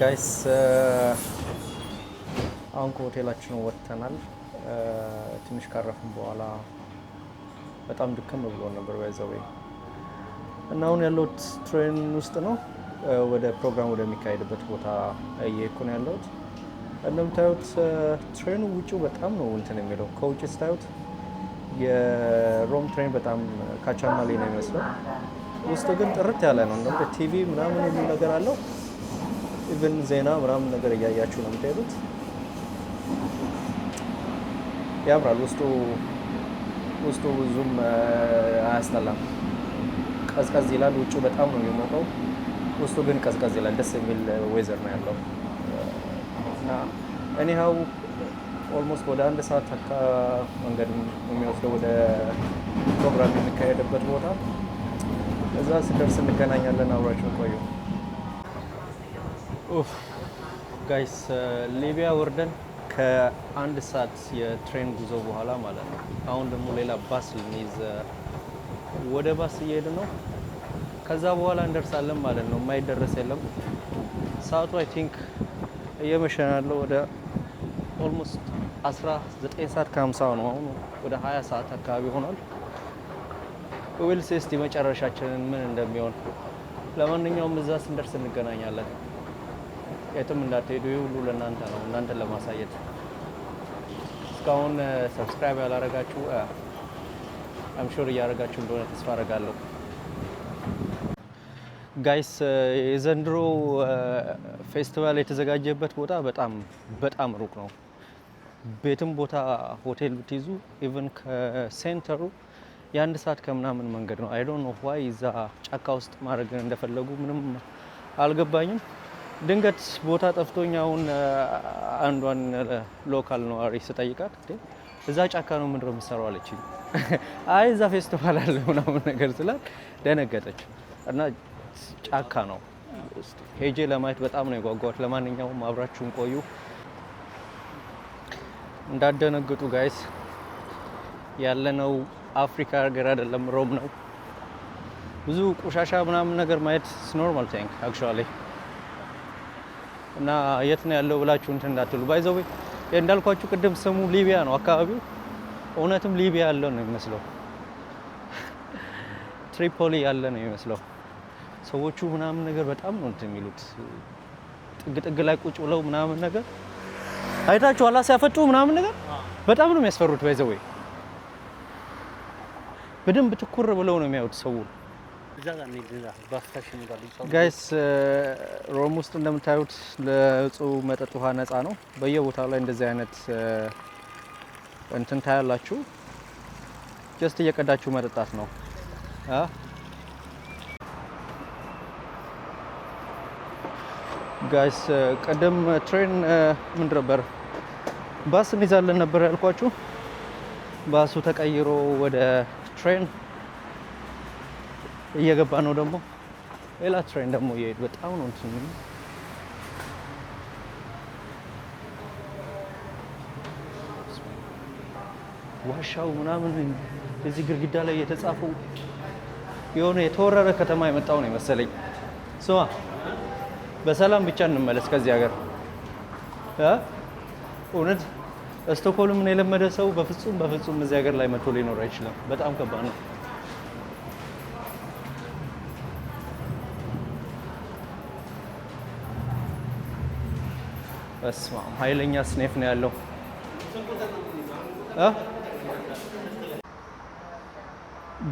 ጋይስ አሁን ከሆቴላችን ወጥተናል። ትንሽ ካረፍን በኋላ በጣም ድክም ብሎ ነበር ባይዘው እና አሁን ያለሁት ትሬን ውስጥ ነው። ወደ ፕሮግራም ወደሚካሄድበት ቦታ እየሄድኩ ነው ያለሁት። እንደምታዩት ትሬኑ ውጪው በጣም ነው እንትን የሚለው። ከውጪ ስታዩት የሮም ትሬን በጣም ካቻማሊ ነው የሚመስለው። ውስጥ ግን ጥርት ያለ ነው። እንደ ቲቪ ምናምን ሁሉ ነገር አለው። ኢቭን ዜና ምናምን ነገር እያያችሁ ነው የምትሄዱት። ያምራል። ውስጡ ብዙም አያስጠላም። ቀዝቀዝ ይላል። ውጭ በጣም ነው የሚሞቀው፣ ውስጡ ግን ቀዝቀዝ ይላል። ደስ የሚል ዌዘር ነው ያለው እና ኤኒሃው ኦልሞስት ወደ 1 ሰዓት መንገድ የሚወስደው ወደ ፕሮግራም የሚካሄድበት ቦታ። እዛ ስደርስ እንገናኛለን። አብራችሁን ቆዩ። ጋይስ ሊቢያ ወርደን ከ1 ሰዓት የትሬን ጉዞ በኋላ ማለት ነው። አሁን ደግሞ ሌላ ባስ ልንይዝ ወደ ባስ እየሄድን ነው። ከዛ በኋላ እንደርሳለን ማለት ነው። የማይደረስ የለም። ሰዓቱ አይ ቲንክ እየመሸ ያለው ወደ ኦልሞስት 19 ሰዓት ከ50 ነው። አሁን ወደ 20 ሰዓት አካባቢ ሆኗል። ዊል ሲ እስቲ መጨረሻችንን ምን እንደሚሆን። ለማንኛውም እዛ ስንደርስ እንገናኛለን። የትም እንዳትሄዱ፣ ሁሉ ለእናንተ ነው፣ እናንተን ለማሳየት። እስካሁን ሰብስክራይብ ያላረጋችሁ አም ሹር እያደረጋችሁ እንደሆነ ተስፋ አረጋለሁ። ጋይስ የዘንድሮ ፌስቲቫል የተዘጋጀበት ቦታ በጣም ሩቅ ነው። ቤትም ቦታ ሆቴል ብትይዙ ኢቭን ከሴንተሩ የ1 ሰዓት ከምናምን መንገድ ነው። አይ ዶንት ኖ ዋይ እዛ ጫካ ውስጥ ማድረግ እንደፈለጉ ምንም አልገባኝም። ድንገት ቦታ ጠፍቶኝ አሁን አንዷን ሎካል ነዋሪ ስጠይቃት እዛ ጫካ ነው ምንድነው የምትሰራው አለችኝ። አይ እዛ ፌስቲቫል አለ ምናምን ነገር ስላት ደነገጠች። እና ጫካ ነው። ሄጄ ለማየት በጣም ነው የጓጓሁት። ለማንኛውም አብራችሁን ቆዩ፣ እንዳደነግጡ ጋይስ። ያለነው አፍሪካ ሀገር አይደለም፣ ሮም ነው። ብዙ ቆሻሻ ምናምን ነገር ማየት ኖርማል ቲንግ አክቹአሊ። እና የት ነው ያለው ብላችሁ እንትን እንዳትሉ። ባይ ዘ ዌይ እንዳልኳችሁ ቅድም ስሙ ሊቢያ ነው አካባቢው። እውነትም ሊቢያ ያለው ነው የሚመስለው። ትሪፖሊ ያለ ነው የሚመስለው። ሰዎቹ ምናምን ነገር በጣም ነው እንትን የሚሉት። ጥግ ላይ ቁጭ ብለው ምናምን ነገር አይታችሁ አላ ሲያፈጡ ምናምን ነገር በጣም ነው የሚያስፈሩት። ባይ ዘ ዌይ በደንብ ትኩር ብለው ነው የሚያዩት ሰው። ጋይስ ሮም ውስጥ እንደምታዩት ለንጹህ መጠጥ ውሃ ነፃ ነው። በየቦታው ላይ እንደዚህ አይነት እንትን ታያላችሁ። ጀስት እየቀዳችሁ መጠጣት ነው። ጋይስ ቀደም ትሬን ምን ነበር ባስ እንይዛለን ነበር ያልኳችሁ። ባሱ ተቀይሮ ወደ ትሬን እየገባ ነው። ደግሞ ሌላ ትሬን ደግሞ እየሄድ በጣም ነው እንትን ዋሻው ምናምን እዚህ ግድግዳ ላይ የተጻፈው የሆነ የተወረረ ከተማ የመጣው ነው መሰለኝ። ስማ በሰላም ብቻ እንመለስ ከዚህ ሀገር። እውነት ስቶክሆልምን የለመደ ሰው በፍጹም እዚህ ሀገር ላይ መጥቶ ሊኖር አይችልም። በጣም ከባድ ነው። በስመ አብ ኃይለኛ ስኔፍ ነው ያለው።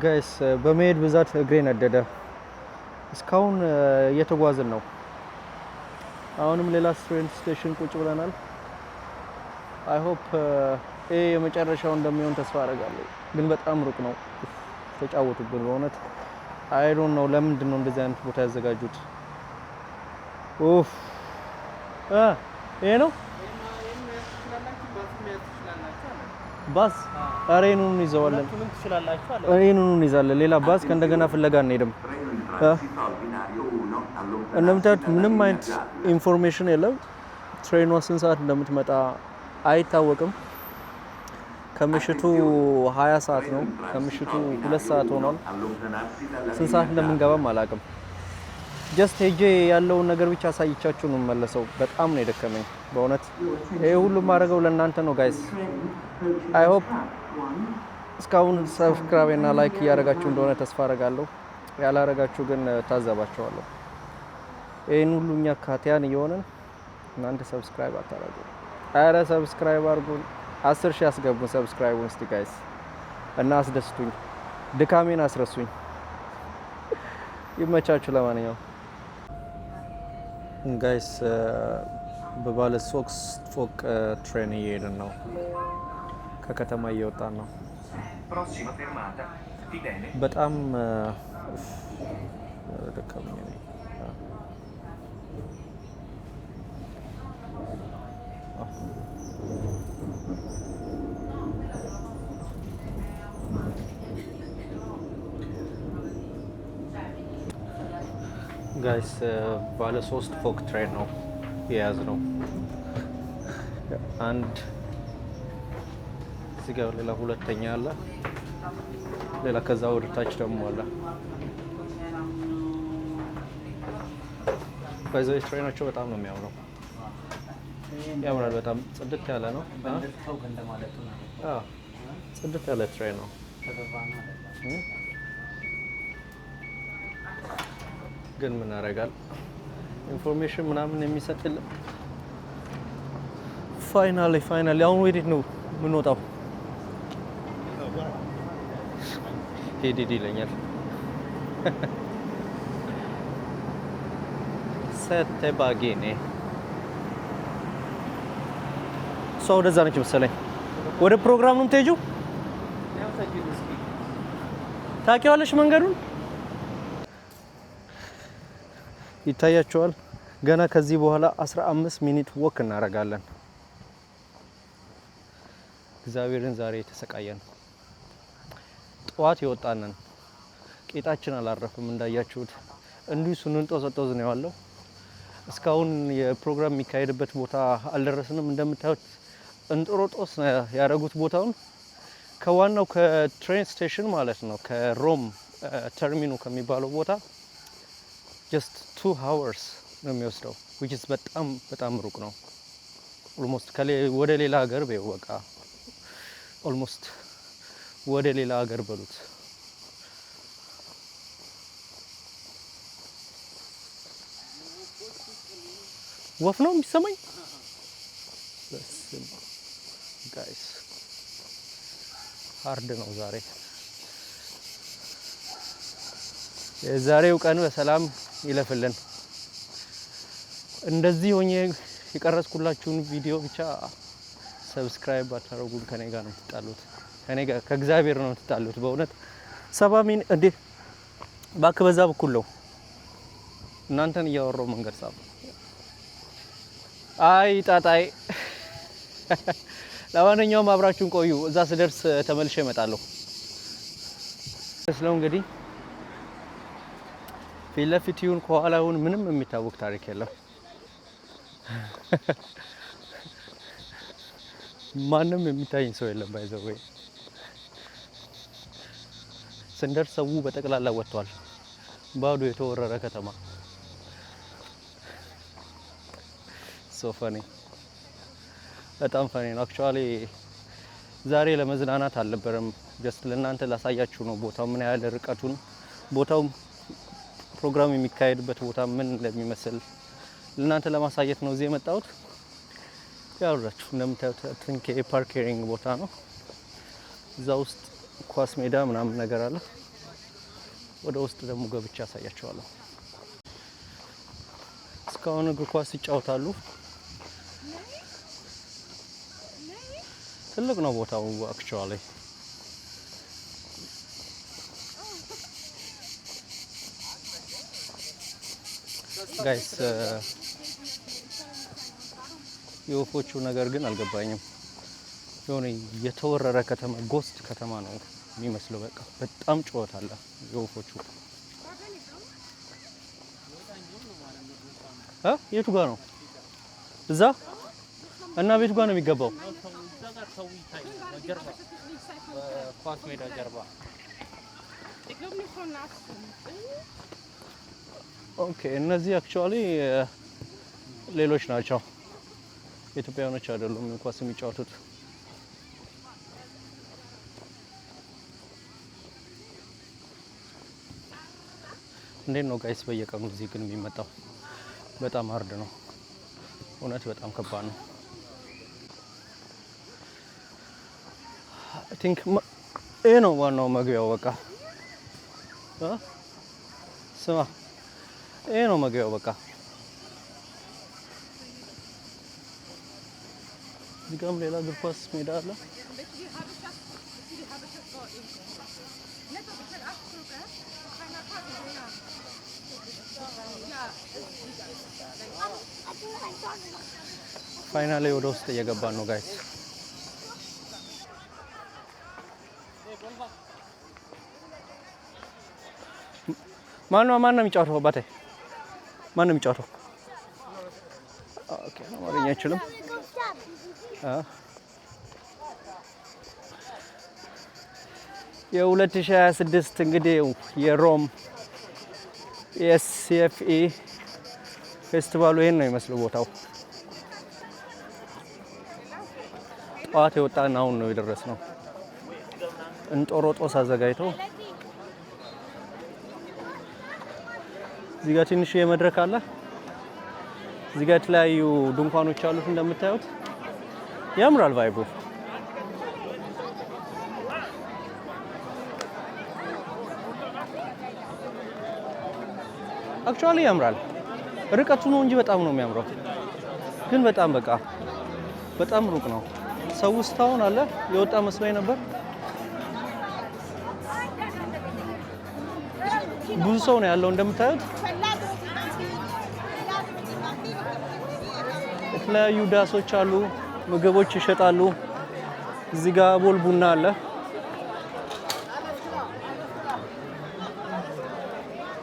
ጋይስ በመሄድ ብዛት እግሬ ነደደ። እስካሁን እየተጓዝን ነው። አሁንም ሌላ ትሬን ስቴሽን ቁጭ ብለናል። አይ ሆፕ ይሄ የመጨረሻው እንደሚሆን ተስፋ አደርጋለሁ። ግን በጣም ሩቅ ነው። ተጫወቱብን በእውነት። አይ ዶንት ኖ ለምንድን ነው እንደዚህ አይነት ቦታ ያዘጋጁት? ኡፍ ይሄ ነው ባስ። አሬኑን ይዘዋለን። አሬኑን ይዛለን። ሌላ ባስ ከእንደገና ፍለጋ እንሄድም። እንደምታዩት ምንም አይነት ኢንፎርሜሽን የለም። ትሬኗ ስንት ሰዓት እንደምትመጣ አይታወቅም። ከምሽቱ 20 ሰዓት ነው። ከምሽቱ 2 ሰዓት ሆኗል። ስንት ሰዓት እንደምንገባም አላውቅም። ጀስት ሄጄ ያለውን ነገር ብቻ አሳይቻችሁ ነው መለሰው። በጣም ነው የደከመኝ በእውነት። ይሄ ሁሉ ማድረገው ለእናንተ ነው ጋይስ። አይ ሆፕ እስካሁን ሰብስክራይብ እና ላይክ እያደረጋችሁ እንደሆነ ተስፋ አደርጋለሁ። ያላረጋችሁ ግን ታዘባችኋለሁ። ይሄን ሁሉ እኛ ካቲያን እየሆነን እናንተ ሰብስክራይብ አታረጉ። አረ ሰብስክራይብ አድርጉን። 10,000 ያስገቡን ሰብስክራይቡን እስቲ ጋይስ እና አስደስቱኝ። ድካሜን አስረሱኝ። ይመቻችሁ። ለማንኛውም ጋይስ በባለ 3 ፎቅ ትሬን እየሄድን ነው። ከከተማ እየወጣን ነው። በጣም ደከመኝ ነው። ጋይስ ባለ 3 ፎቅ ትሬን ነው የያዝነው። አንድ እዚህ ጋር ሌላ ሁለተኛ አለ። ሌላ ከዛ ወደ ታች ደግሞ አለ። ባይዘው ትሬናቸው በጣም ነው የሚያምረው። ያምራል። በጣም ጽድት ያለ ነው። ጽድት ያለ ትሬን ነው። ግን ምን ያደርጋል ኢንፎርሜሽን ምናምን የሚሰጥልን። ፋይናሊ አሁን ወዴት ነው የምንወጣው? ሄድ ይለኛል። ሰተ ባጌኔ ሰው ወደዛ ነች መሰለኝ። ወደ ፕሮግራም ነው የምትሄጂው? ታውቂዋለሽ መንገዱን? ይታያቸዋል። ገና ከዚህ በኋላ 15 ሚኒት ወክ እናደርጋለን። እግዚአብሔርን ዛሬ የተሰቃየን። ጠዋት የወጣነን ቄጣችን አላረፍም እንዳያችሁት። እንዲሁ ስንንጦዘጦዝ ነው ያለው። እስካሁን የፕሮግራም የሚካሄድበት ቦታ አልደረስንም። እንደምታዩት እንጦሮጦስ ያደረጉት ቦታውን ከዋናው ከትሬን ስቴሽን ማለት ነው ከሮም ተርሚኑ ከሚባለው ቦታ just 2 hours ነው የሚወስደው which is በጣም ሩቅ ነው። ኦልሞስት ወደ ሌላ ሀገር በቃ ኦልሞስት ወደ ሌላ ሀገር በሉት። ወፍ ነው የሚሰማኝ ጋይስ። ሃርድ ነው ዛሬ። የዛሬው ቀን በሰላም ይለፍልን። እንደዚህ ሆኜ የቀረጽኩላችሁን ቪዲዮ ብቻ ሰብስክራይብ ባታረጉን ከኔ ጋር ነው የምትጣሉት። ከኔ ጋር ከእግዚአብሔር ነው የምትጣሉት። በእውነት 70 ሚን እንዴ ባክ በዛ በኩል ነው እናንተን እያወራው መንገድ ጻፍ። አይ ጣጣይ ለማንኛውም አብራችሁን ቆዩ። እዛ ስደርስ ተመልሼ እመጣለሁ። ስለዚህ እንግዲህ ፊት ለፊት ይሁን ከኋላውን ምንም የሚታወቅ ታሪክ የለም። ማንም የሚታይኝ ሰው የለም። ባይዘው ወይ ስንደርስ ሰው በጠቅላላ ወጥቷል። ባዶ የተወረረ ከተማ። ሶፋኔ በጣም ፈኒ ነው። አክቹአሊ ዛሬ ለመዝናናት አልነበረም። ጀስት ለእናንተ ላሳያችሁ ነው ቦታው ምን ያህል ርቀቱን፣ ቦታው ፕሮግራም የሚካሄድበት ቦታ ምን እንደሚመስል ለእናንተ ለማሳየት ነው እዚህ የመጣሁት። ያውላችሁ እንደምታዩት ትንኬ ፓርኪንግ ቦታ ነው። እዛ ውስጥ ኳስ ሜዳ ምናምን ነገር አለ። ወደ ውስጥ ደግሞ ገብቼ አሳያችኋለሁ። እስካሁን እግር ኳስ ይጫወታሉ። ትልቅ ነው ቦታው አክቹአሊ። ጋይስ የወፎቹ ነገር ግን አልገባኝም። የሆነ የተወረረ ከተማ ጎስት ከተማ ነው የሚመስለው። በቃ በጣም ጩኸት አለ የወፎቹ። የቱ ጋር ነው? እዛ እና ቤቱ ጋር ነው የሚገባው። ኳስ ሜዳ ጀርባ ኦኬ እነዚህ አክቹአሊ ሌሎች ናቸው ኢትዮጵያውያኖች አይደሉም ኳስ የሚጫወቱት እንዴት ነው ጋይስ በየቀኑ እዚህ ግን የሚመጣው በጣም ሃርድ ነው እውነት በጣም ከባድ ነው I think ይሄ ነው ዋናው መግቢያው በቃ ስማ ይሄ ነው መግቢያው በቃ እዚህ ጋርም ሌላ እግር ኳስ ሜዳ አለ ፋይናሊ ወደ ውስጥ እየገባን ነው ጋይስ ማን ነው የሚጫወተው ባቴ ማን ነው የሚጫወተው ኦኬ አማርኛ አይችልም የ2026 እንግዲህ የሮም የኤስሲኤፍኢ ፌስቲቫሉ ይሄን ነው የሚመስለው ቦታው ጠዋት የወጣን አሁን ነው የደረስነው እንጦሮጦስ አዘጋጅተው እዚህ ጋር ትንሽ የመድረክ አለ እዚህ ጋር የተለያዩ ድንኳኖች አሉት እንደምታዩት ያምራል ቫይቡ አክቹአሊ ያምራል ርቀቱ ነው እንጂ በጣም ነው የሚያምረው ግን በጣም በቃ በጣም ሩቅ ነው ሰው ውስጣውን አለ የወጣ መስሎኝ ነበር ብዙ ሰው ነው ያለው እንደምታዩት የተለያዩ ዳሶች አሉ ምግቦች ይሸጣሉ እዚህ ጋር ቦል ቡና አለ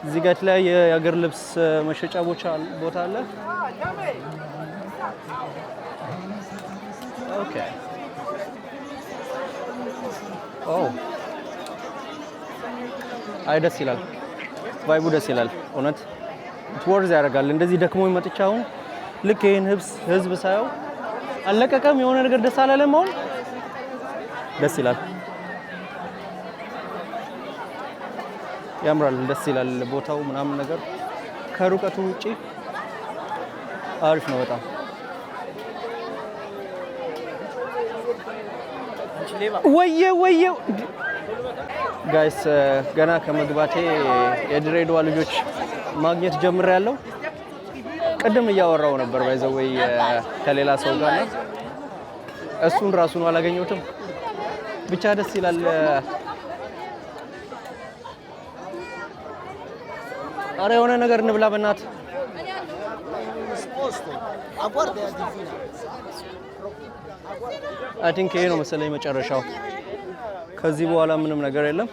እዚህ ጋር የተለያየ የሀገር ልብስ መሸጫ ቦታ አለ ኦኬ ኦ አይ ደስ ይላል ቫይቡ ደስ ይላል እውነት ትወርዝ ያደርጋል እንደዚህ ደክሞኝ መጥቻው ልክ ይሄን ህዝብ ሳየው አለቀቀም የሆነ ነገር ደስ አላለም አሁን ደስ ይላል ያምራል ደስ ይላል ቦታው ምናምን ነገር ከሩቀቱ ውጪ አሪፍ ነው በጣም ወየ ጋይስ ገና ከመግባቴ የድሬዳዋ ልጆች ማግኘት ጀምሬያለሁ ቀደም እያወራው ነበር ባይዘወይ ከሌላ ሰው ጋር እሱን ራሱን አላገኘሁትም ብቻ ደስ ይላል አረ የሆነ ነገር እንብላ በእናት አይ ቲንክ ይሄ ነው መሰለኝ መጨረሻው ከዚህ በኋላ ምንም ነገር የለም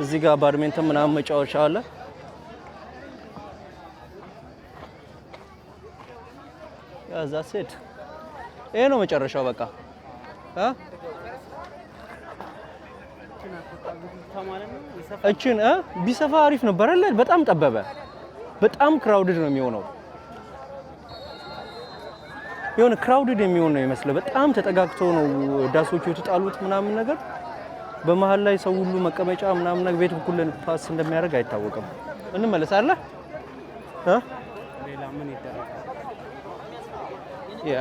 እዚህ ጋር ባድሚንተን ምናምን መጫወቻ አለ ያዛ ሴት ይሄ ነው መጨረሻው በቃ እቺን ቢሰፋ አሪፍ ነበር አይደል በጣም ጠበበ በጣም ክራውድድ ነው የሚሆነው የሆነ ክራውድድ የሚሆን ነው ይመስለው በጣም ተጠጋግቶ ነው ዳሶቹ የተጣሉት ምናምን ነገር በመሃል ላይ ሰው ሁሉ መቀመጫ ምናምን ነገር ቤት በኩል ፓስ እንደሚያደርግ አይታወቅም እንመለሳለን ሌላ ምን ይደረጋል ያ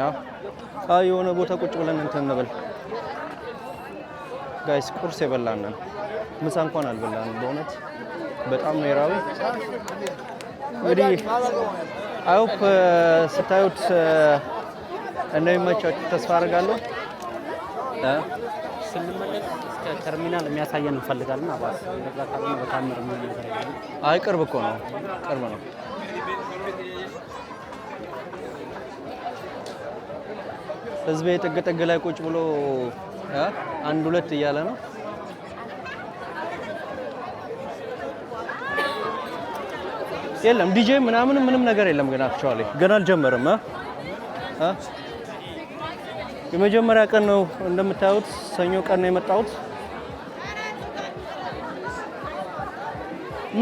የሆነ ቦታ ቁጭ ብለን እንትን እንበል ጋይስ ቁርስ የበላናል ምሳ እንኳን አልበላንም በእውነት በጣም ነው የራበኝ እንግዲህ አይ ሆፕ ስታዩት እንደሚመቻችሁ ተስፋ አደርጋለሁ ስንመለስ እስከ ተርሚናል የሚያሳየን እንፈልጋለን አባስ እንደዛ ካልሆነ በካሜራ ምን ነገር አይደለም አይ ቅርብ እኮ ነው ቅርብ ነው ህዝቤ ጥግ ላይ ቁጭ ብሎ አንድ ሁለት እያለ ነው የለም ዲጄ ምንም ነገር የለም ገና አክቹአሊ ገና አልጀመረም የመጀመሪያ ቀን ነው እንደምታዩት ሰኞ ቀን ነው የመጣሁት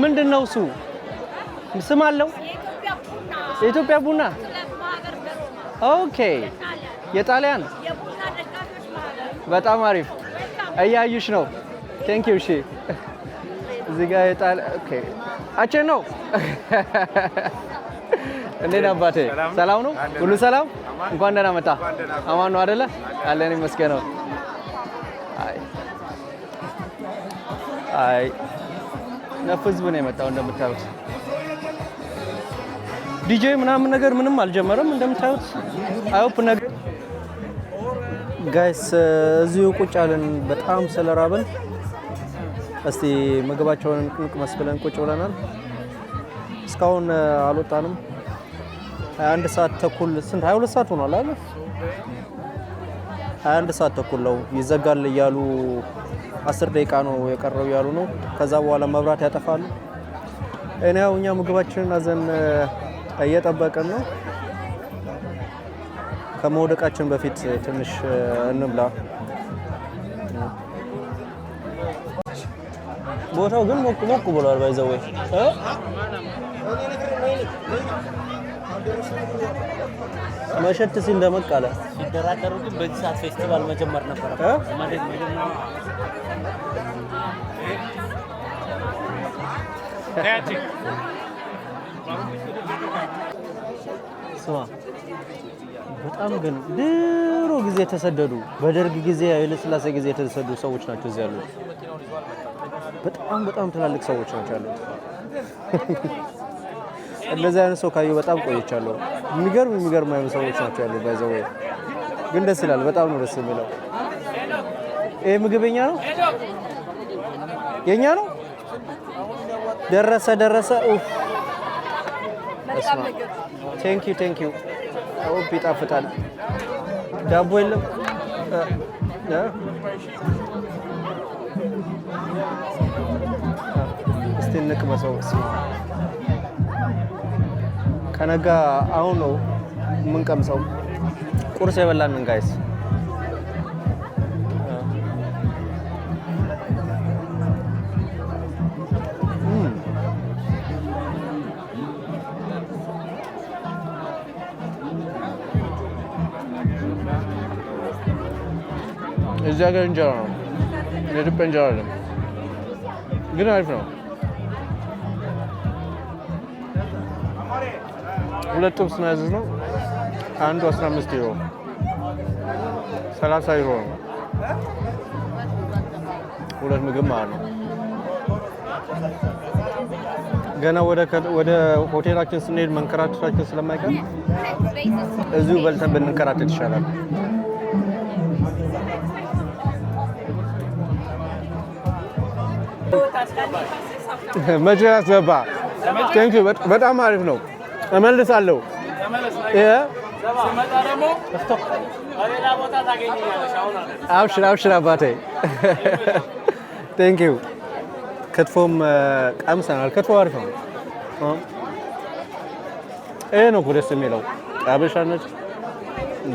ምንድነው እሱ ስም አለው? የኢትዮጵያ ቡና። ኦኬ የጣሊያን በጣም አሪፍ እያዩሽ ነው። ቴንክ ዩ። እሺ እዚህ ጋር የጣሊያን ኦኬ አቼ ነው። እንዴት አባቴ ሰላም ነው? ሁሉ ሰላም? እንኳን ደህና መጣ። አማን ነው አይደለ? አለን ይመስገነው። አይ ነፍ ህዝብ ነው የመጣው እንደምታዩት። ዲጄ ምናምን ነገር ምንም አልጀመረም እንደምታዩት። አይሆፕ ነገር ጋይስ እዚሁ ቁጭ አለን በጣም ስለራበን። እስቲ ምግባቸውን እንቅመስ ብለን ቁጭ ብለናል። እስካሁን አልወጣንም። 21 ሰዓት ተኩል ስንት 22 ሰዓት ሆኗል አይደል? 21 ሰዓት ተኩል ነው ይዘጋል እያሉ 10 ደቂቃ ነው የቀረው እያሉ ነው። ከዛ በኋላ መብራት ያጠፋሉ። እኛው እኛ ምግባችንን አዘን እየጠበቅን ነው። ከመውደቃችን በፊት ትንሽ እንብላ። ቦታው ግን ሞቅ ሞቅ ብሏል። ባይዘው መሸት ሲል ደመቅ አለ። ሲደራደሩ ግን በዚህ ሰዓት ፌስቲቫል መጀመር ነበር። ስማ በጣም ግን ድሮ ጊዜ የተሰደዱ በደርግ ጊዜ ኃይለ ሥላሴ ጊዜ የተሰደዱ ሰዎች ናቸው እዚህ ያሉት። በጣም ትላልቅ ሰዎች ናቸው ያሉት። እንደዚህ አይነት ሰው ካየሁ በጣም ቆይቻለሁ። የሚገርም አይነት ሰዎች ናቸው ያሉት። ባይዘው ግን ደስ ይላል። በጣም ነው ደስ የሚለው። ይሄ ምግብ የኛ ነው የኛ ነው። ደረሰ። ኡፍ ቴንክ ዩ ኦፕ ይጣፍጣል። ዳቦ የለም። እስቲ እንቅመሰው። ከነጋ አሁን ነው የምንቀምሰው። ቁርስ የበላንን ጋይስ እዚህ ሀገር እንጀራ ነው፣ የኢትዮጵያ እንጀራ አይደለም፣ ግን አሪፍ ነው። 2 ጥብስ ነው ያዘዝነው። አንዱ 15 ዩሮ 30 ዩሮ ነው። 2 ምግብ ማለት ነው። ገና ወደ ሆቴላችን ስንሄድ መንከራተታችን ስለማይቀር እዚሁ በልተን ብንከራተት ይሻላል። መቼ ያስገባ? ቴንክ ዩ በጣም አሪፍ ነው። እመልሳለሁ። አብሽር አባቴ። ቴንክ ዩ። ክትፎም ቀምሰናል። ክትፎ አሪፍ ነው። ይሄ ነው ደስ የሚለው አበሻነት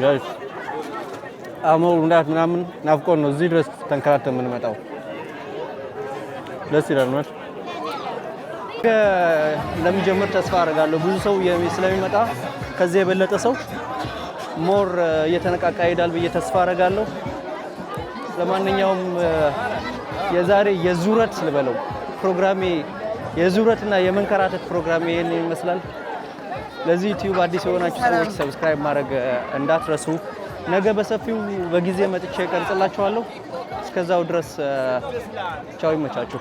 ጋይስ። አሞር እንዳት ምናምን ናፍቆን ነው እዚህ ድረስ ተንከራተን የምንመጣው። ደስ ይላል ማለት ለሚጀምር ተስፋ አደርጋለሁ። ብዙ ሰው ስለሚመጣ ከዚህ የበለጠ ሰው ሞር እየተነቃቃ ይሄዳል ብዬ ተስፋ አደርጋለሁ። ለማንኛውም የዛሬ የዙረት ልበለው ፕሮግራሜ የዙረትና የመንከራተት ፕሮግራሜ ይሄን ይመስላል። ለዚህ ዩቲዩብ አዲስ የሆናችሁ ሰዎች ሰብስክራይብ ማድረግ እንዳትረሱ። ነገ በሰፊው በጊዜ መጥቼ እቀርጽላችኋለሁ። እስከዛው ድረስ ቻው፣ ይመቻችሁ።